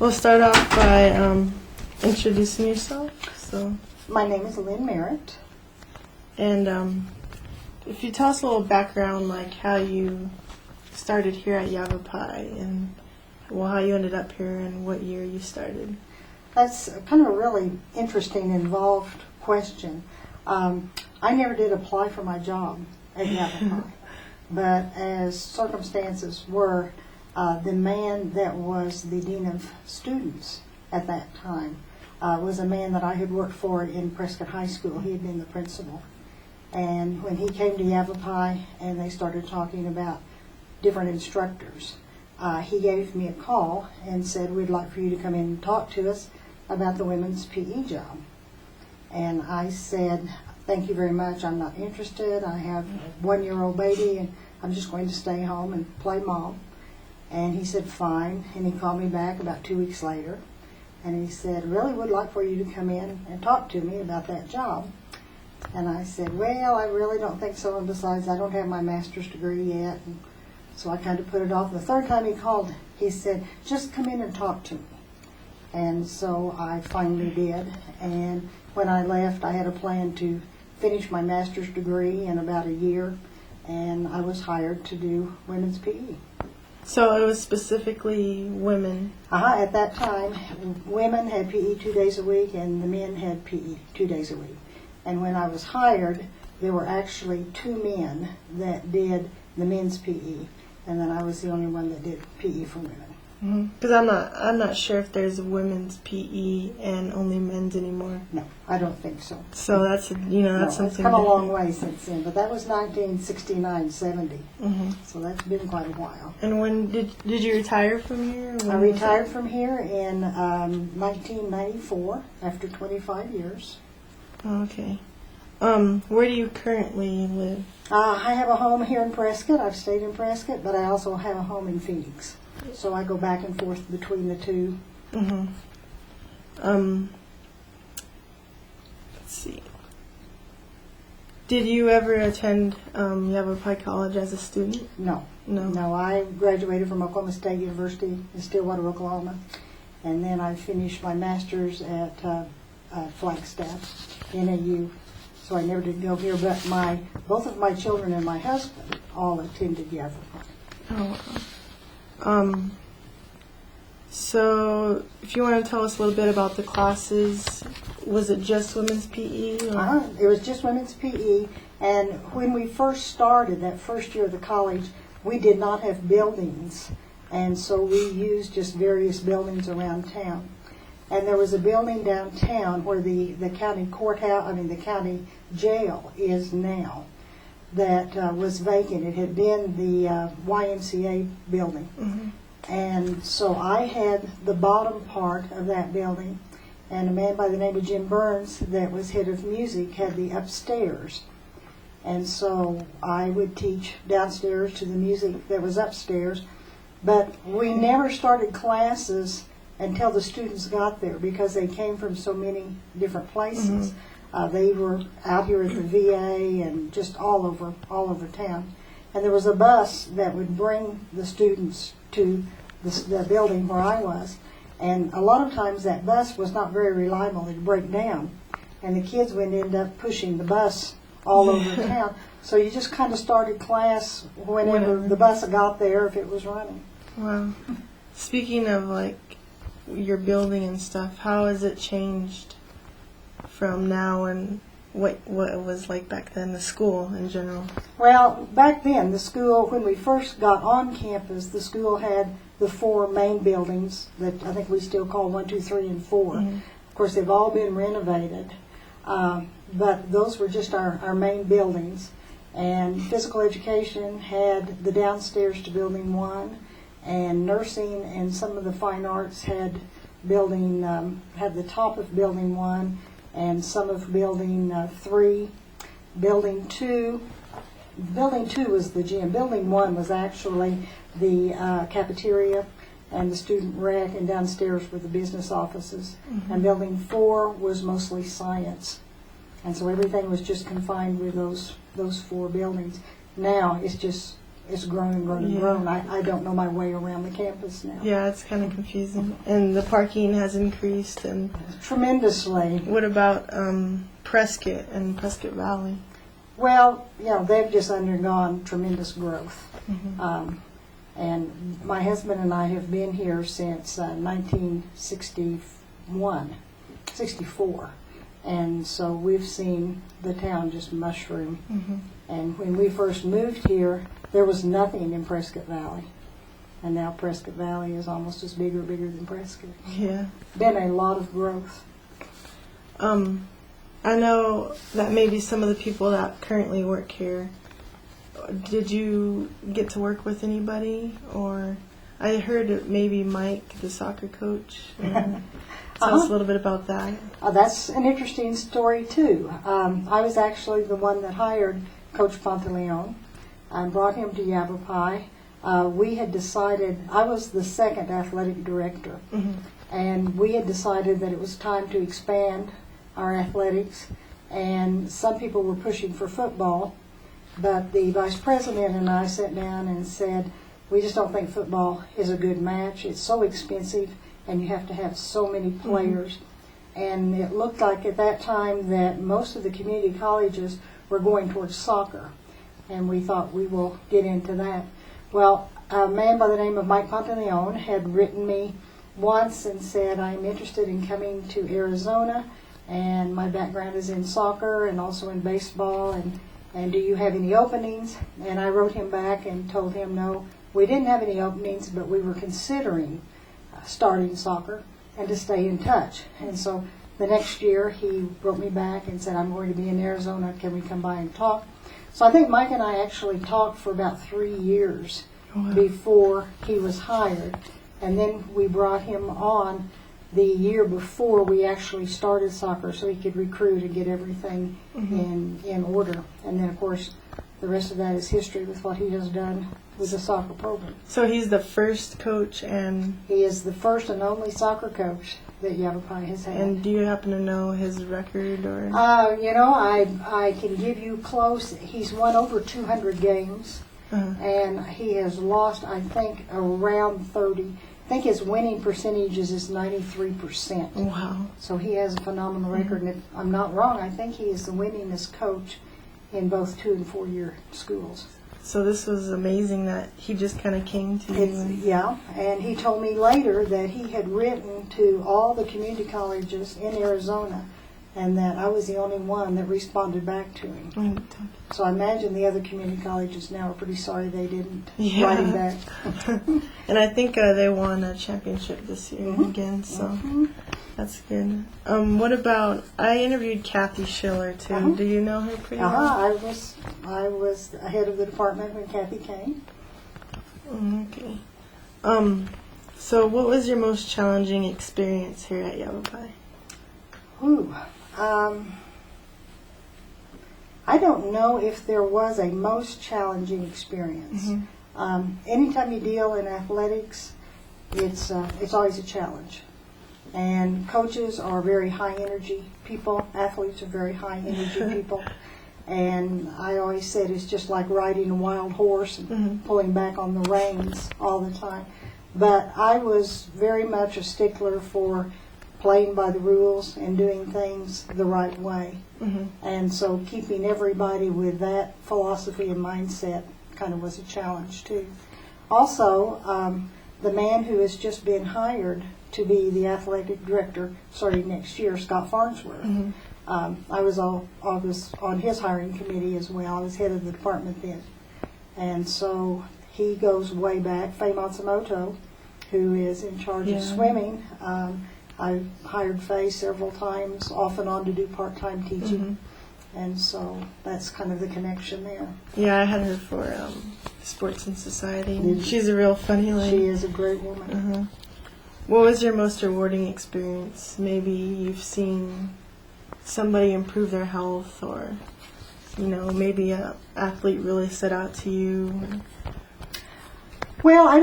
We'll start off by introducing yourself. So, My name is Lynn Merritt. and if you tell us a little background, like how you started here at Yavapai, and how you ended up here, and what year you started. That's kind of a really interesting, involved question. I never did apply for my job at Yavapai, but as circumstances were, the man that was the dean of students at that time was a man that I had worked for in Prescott High School. He had been the principal. And when he came to Yavapai and they started talking about different instructors, he gave me a call and said, "We'd like for you to come in and talk to us about the women's PE job." And I said, "Thank you very much. I'm not interested. I have a 1-year-old baby and I'm just going to stay home and play mom." And he said, "Fine." And he called me back about 2 weeks later. And he said, "Really would like for you to come in and talk to me about that job." And I said, "Well, I really don't think so. And besides, I don't have my master's degree yet." And so I kind of put it off. And the third time he called, he said, "Just come in and talk to me." And so I finally did. And when I left, I had a plan to finish my master's degree in about a year. And I was hired to do women's PE. So it was specifically women. At that time, women had PE 2 days a week and the men had PE 2 days a week. And when I was hired, there were actually 2 men that did the men's PE, and then I was the only one that did PE for women. Because I'm not sure if there's women's PE and only men's anymore. No, I don't think so. So that's that's No, something. it's come a long way since then, but that was 1969-70, Mm-hmm. so that's been quite a while. And when did you retire from here? I retired from here in 1994 after 25 years. Oh, okay. Where do you currently live? I have a home here in Prescott. I've stayed in Prescott, but I also have a home in Phoenix. So I go back and forth between the two. Mm-hmm. Let's see. Did you ever attend Yavapai College as a student? No. No. No, I graduated from Oklahoma State University in Stillwater, Oklahoma. And then I finished my master's at Flagstaff, NAU. So I never did go here, but both of my children and my husband all attended Yavapai. Oh, wow. So if you want to tell us a little bit about the classes, was it just women's PE? Or? It was just women's PE, and when we first started, that first year of the college, we did not have buildings, and so we used just various buildings around town. And there was a building downtown where the county courthouse, the county jail is now, that was vacant. It had been the YMCA building. Mm-hmm. And so I had the bottom part of that building, and a man by the name of Jim Burns that was head of music had the upstairs. And so I would teach downstairs to the music that was upstairs, but we never started classes until the students got there because they came from so many different places. Mm-hmm. They were out here at the VA and just all over town. And there was a bus that would bring the students to the building where I was. And a lot of times that bus was not very reliable. It'd break down. And the kids would end up pushing the bus all over town. So you just kind of started class whenever the bus got there, if it was running. Wow. Speaking of your building and stuff, how has it changed from now and what it was like back then, the school in general? Well, back then, the school, when we first got on campus, the school had the 4 main buildings that I think we still call 1, 2, 3, and 4. Mm-hmm. Of course, they've all been renovated, but those were just our main buildings. And physical education had the downstairs to building 1, and nursing and some of the fine arts had the top of building 1, and some of building 3. Building 2 was the gym. Building 1 was actually the cafeteria and the student rec, and downstairs were the business offices. Mm-hmm. And building 4 was mostly science. And so everything was just confined with those 4 buildings. Now it's just it's grown and grown and grown. I don't know my way around the campus now. Yeah, it's kind of confusing. And the parking has increased. And Tremendously. what about Prescott and Prescott Valley? Well, they've just undergone tremendous growth. And my husband and I have been here since 1964. And so we've seen the town just mushroom. And when we first moved here, there was nothing in Prescott Valley. And now Prescott Valley is almost as big or bigger than Prescott. Yeah. Been a lot of growth. I know that maybe some of the people that currently work here, did you get to work with anybody? Or I heard maybe Mike, the soccer coach. Tell us a little bit about that. That's an interesting story, too. I was actually the one that hired Coach Pantalione and brought him to Yavapai. We had decided, I was the second athletic director, and we had decided that it was time to expand our athletics, and some people were pushing for football, but the vice president and I sat down and said, we just don't think football is a good match. It's so expensive, and you have to have so many players. And it looked like at that time that most of the community colleges were going towards soccer, and we thought we will get into that. Well, a man by the name of Mike Pantalione had written me once and said, I'm interested in coming to Arizona, and my background is in soccer and also in baseball, and do you have any openings? And I wrote him back and told him no, we didn't have any openings, but we were considering starting soccer and to stay in touch. And so the next year he wrote me back and said, I'm going to be in Arizona, can we come by and talk? So I think Mike and I actually talked for about 3 years before he was hired, and then we brought him on the year before we actually started soccer so he could recruit and get everything in order. And then, of course, the rest of that is history with what he has done with the soccer program. So he's the first coach, and he is the first and only soccer coach that Yavapai has had. And do you happen to know his record? Or I can give you close. He's won over 200 games, and he has lost, I think, around 30. I think his winning percentages is 93%. Wow. So he has a phenomenal record, and if I'm not wrong, I think he is the winningest coach in both 2- and 4-year schools. So this was amazing that he just kind of came to you. Yeah, and he told me later that he had written to all the community colleges in Arizona, and that I was the only one that responded back to him. So I imagine the other community colleges now are pretty sorry they didn't write him back. And I think they won a championship this year again, so that's good. What about, I interviewed Kathy Schiller too. Do you know her pretty well? I was head of the department when Kathy came. Okay. So what was your most challenging experience here at Yavapai? I don't know if there was a most challenging experience. Anytime you deal in athletics, it's always a challenge. And coaches are very high energy people. Athletes are very high energy people. And I always said it's just like riding a wild horse and pulling back on the reins all the time. But I was very much a stickler for playing by the rules and doing things the right way. And so keeping everybody with that philosophy and mindset kind of was a challenge too. Also, the man who has just been hired to be the athletic director starting next year, Scott Farnsworth, I was on his hiring committee as well. I was head of the department then. And so he goes way back. Faye Matsumoto, who is in charge of swimming, I hired Faye several times, off and on, to do part-time teaching. And so that's kind of the connection there. Yeah, I had her for Sports and Society. And she's a real funny lady. She is a great woman. What was your most rewarding experience? Maybe you've seen somebody improve their health, or maybe an athlete really stood out to you. Well, I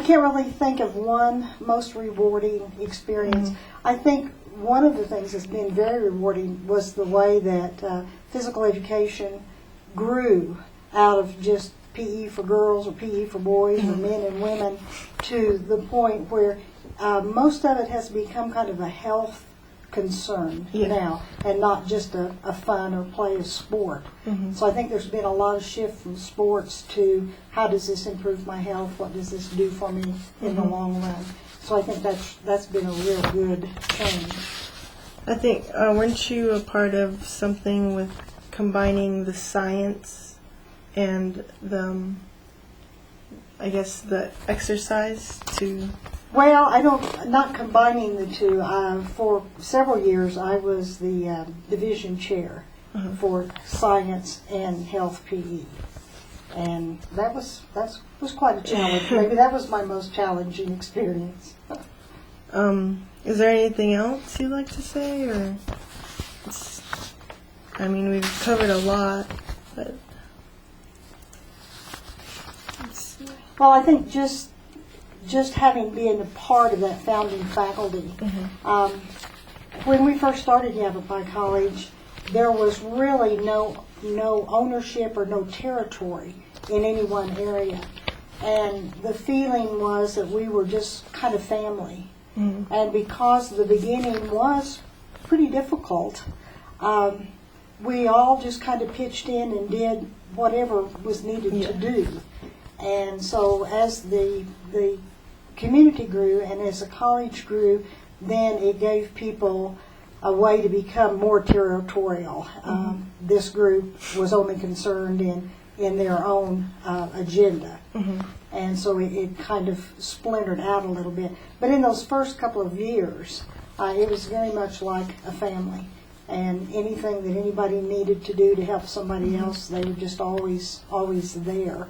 can't really think of one most rewarding experience. I think one of the things that's been very rewarding was the way that physical education grew out of just PE for girls or PE for boys or men and women, to the point where most of it has become kind of a health concern now, and not just a fun or play of sport. So I think there's been a lot of shift from sports to how does this improve my health? What does this do for me in the long run? So I think that's been a real good change. I think, weren't you a part of something with combining the science and the, I guess, the exercise to... Well, not combining the two. For several years, I was the division chair for science and health PE. And that was quite a challenge. Maybe that was my most challenging experience. Is there anything else you'd like to say, or? I mean, we've covered a lot, but. Let's see. Well, I think just having been a part of that founding faculty. When we first started Yavapai College, there was really no ownership or no territory in any one area. And the feeling was that we were just kind of family. And because the beginning was pretty difficult, we all just kind of pitched in and did whatever was needed to do. And so as the community grew and as the college grew, then it gave people a way to become more territorial. This group was only concerned in their own agenda. And so it kind of splintered out a little bit. But in those first couple of years, it was very much like a family. And anything that anybody needed to do to help somebody else, they were just always there.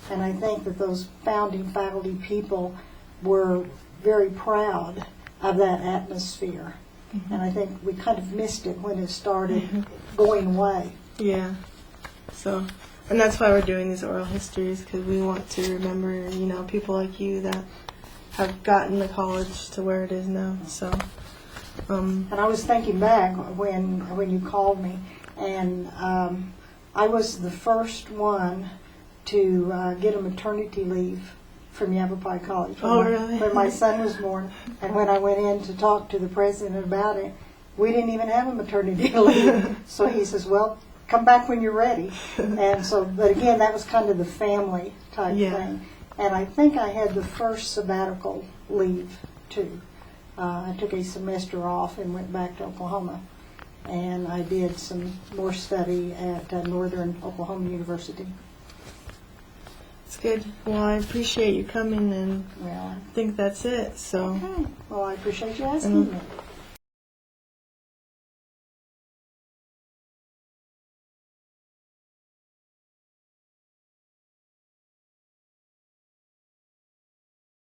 And I think that those founding faculty people were very proud of that atmosphere. And I think we kind of missed it when it started going away. Yeah. So, and that's why we're doing these oral histories, because we want to remember, people like you that have gotten the college to where it is now. So. And I was thinking back when you called me, and I was the first one to get a maternity leave from Yavapai College when my son was born. And when I went in to talk to the president about it, we didn't even have a maternity leave. So he says, well, come back when you're ready. And so, but again, that was kind of the family type thing. And I think I had the first sabbatical leave too. I took a semester off and went back to Oklahoma. And I did some more study at Northern Oklahoma University. It's good. Well, I appreciate you coming, and I think that's it. So. Okay. Well, I appreciate you asking me.